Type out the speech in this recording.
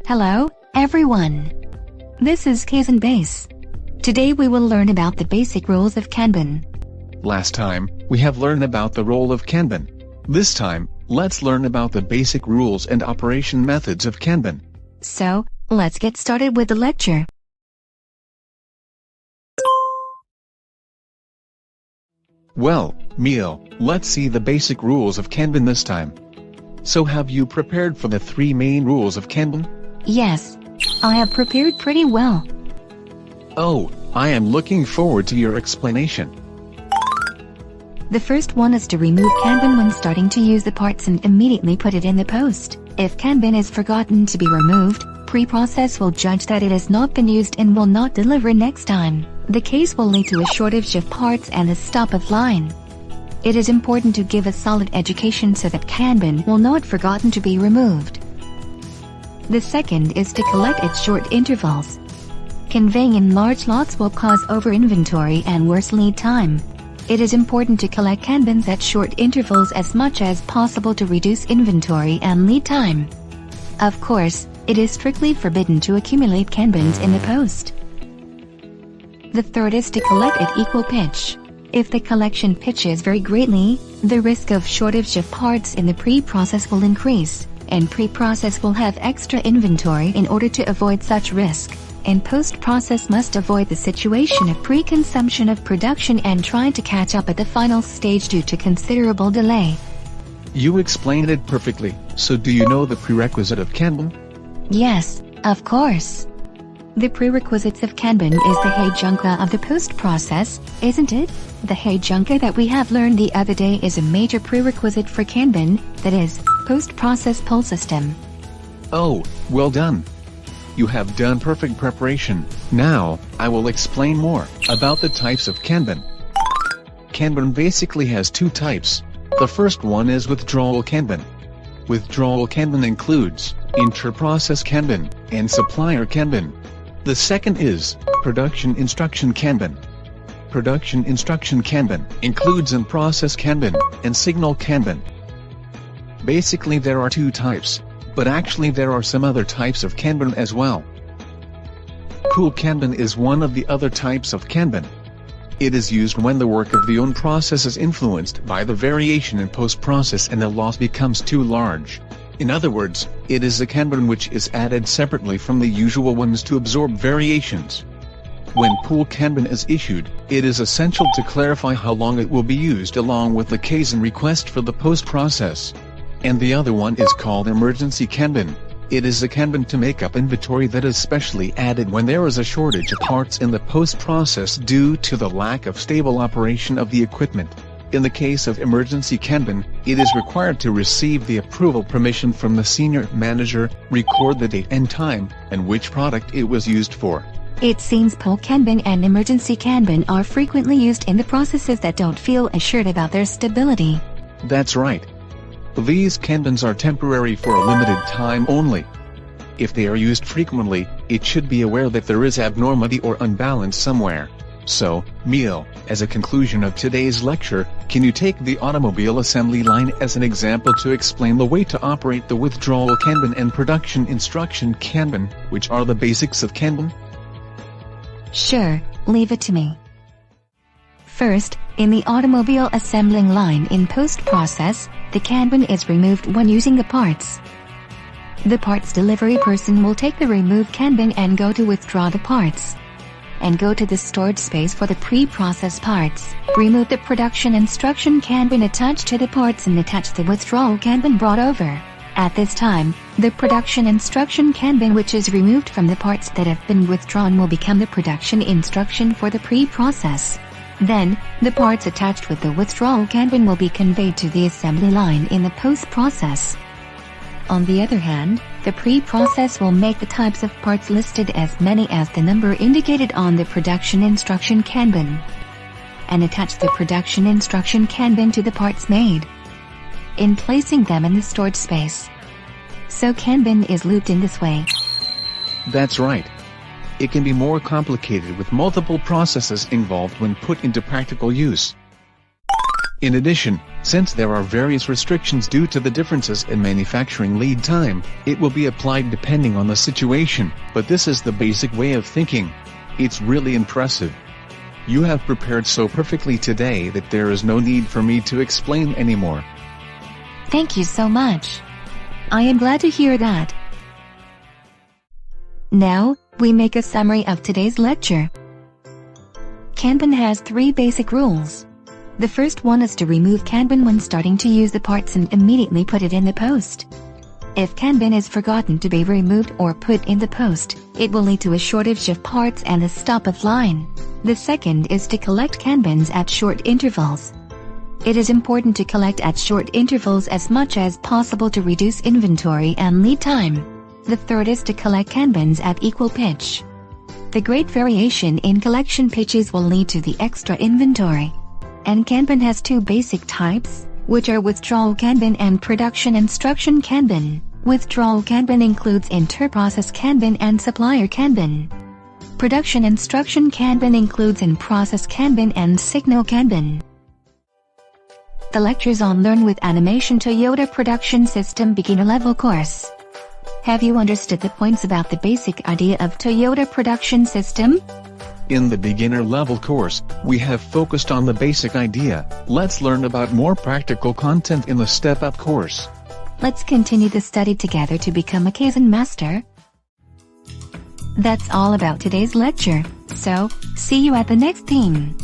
Hello, everyone. This is Kaizen Base. Today we will learn about the basic rules of Kanban. Last time, we have learned about the role of Kanban. This time, let's learn about the basic rules and operation methods of Kanban. So, let's get started with the lecture. Well, Mio, let's see the basic rules of Kanban this time. So have you prepared for the 3 main rules of Kanban? Yes, I have prepared pretty well. Oh, I am looking forward to your explanation. The first one is to remove Kanban when starting to use the parts and immediately put it in the post. If Kanban is forgotten to be removed, pre-process will judge that it has not been used and will not deliver next time. The case will lead to a shortage of parts and a stop of line. It is important to give a solid education so that Kanban will not forgotten to be removed. The second is to collect at short intervals. Conveying in large lots will cause over-inventory and worse lead time. It is important to collect Kanbans at short intervals as much as possible to reduce inventory and lead time. Of course, it is strictly forbidden to accumulate Kanbans in the post. The third is to collect at equal pitch. If the collection pitches very greatly, the risk of shortage of parts in the pre-process will increase, and pre-process will have extra inventory in order to avoid such risk. And post-process must avoid the situation of pre-consumption of production and try to catch up at the final stage due to considerable delay. You explained it perfectly, so do you know the prerequisite of Kanban? Yes, of course. The prerequisites of Kanban is the Heijunka of the post-process, isn't it? The Heijunka that we have learned the other day is a major prerequisite for Kanban, that is, post-process pull system. Oh, well done. You have done perfect preparation. Now, I will explain more about the types of Kanban. Kanban basically has 2 types. The first one is withdrawal Kanban. Withdrawal Kanban includes inter-process Kanban and supplier Kanban. The second is production instruction Kanban. Production instruction Kanban includes in-process Kanban and signal Kanban. Basically there are 2 types, but actually there are some other types of Kanban as well. Pool Kanban is one of the other types of Kanban. It is used when the work of the own process is influenced by the variation in post-process and the loss becomes too large. In other words, it is a Kanban which is added separately from the usual ones to absorb variations. When pool Kanban is issued, it is essential to clarify how long it will be used along with the Kaizen request for the post-process. And the other one is called emergency Kanban. It is a Kanban to make up inventory that is specially added when there is a shortage of parts in the post-process due to the lack of stable operation of the equipment. In the case of emergency Kanban, it is required to receive the approval permission from the senior manager, record the date and time, and which product it was used for. It seems pull Kanban and emergency Kanban are frequently used in the processes that don't feel assured about their stability. That's right. These Kanbans are temporary for a limited time only. If they are used frequently, it should be aware that there is abnormality or unbalance somewhere. So, Mio, as a conclusion of today's lecture, can you take the automobile assembly line as an example to explain the way to operate the withdrawal Kanban and production instruction Kanban, which are the basics of Kanban? Sure, leave it to me. First, in the automobile assembling line in post-process, the Kanban is removed when using the parts. The parts delivery person will take the removed Kanban and go to withdraw the parts. And go to the storage space for the pre-process parts. Remove the production instruction Kanban attached to the parts and attach the withdrawal Kanban brought over. At this time, the production instruction Kanban which is removed from the parts that have been withdrawn will become the production instruction for the pre-process. Then, the parts attached with the withdrawal Kanban will be conveyed to the assembly line in the post-process. On the other hand, the pre-process will make the types of parts listed as many as the number indicated on the production instruction Kanban, and attach the production instruction Kanban to the parts made, in placing them in the storage space. So Kanban is looped in this way. That's right. It can be more complicated with multiple processes involved when put into practical use. In addition, since there are various restrictions due to the differences in manufacturing lead time, it will be applied depending on the situation, but this is the basic way of thinking. It's really impressive. You have prepared so perfectly today that there is no need for me to explain anymore. Thank you so much. I am glad to hear that. Now, we make a summary of today's lecture. Kanban has 3 basic rules. The first one is to remove Kanban when starting to use the parts and immediately put it in the post. If Kanban is forgotten to be removed or put in the post, it will lead to a shortage of parts and a stop of line. The second is to collect Kanbans at short intervals. It is important to collect at short intervals as much as possible to reduce inventory and lead time. The third is to collect Kanbans at equal pitch. The great variation in collection pitches will lead to the extra inventory. And Kanban has 2 basic types, which are withdrawal Kanban and production instruction Kanban. Withdrawal Kanban includes inter-process Kanban and supplier Kanban. Production instruction Kanban includes in-process Kanban and signal Kanban. The lectures on Learn with Animation Toyota Production System Beginner Level course. Have you understood the points about the basic idea of Toyota Production System? In the beginner level course, we have focused on the basic idea. Let's learn about more practical content in the step-up course. Let's continue the study together to become a Kaizen master. That's all about today's lecture, so see you at the next theme.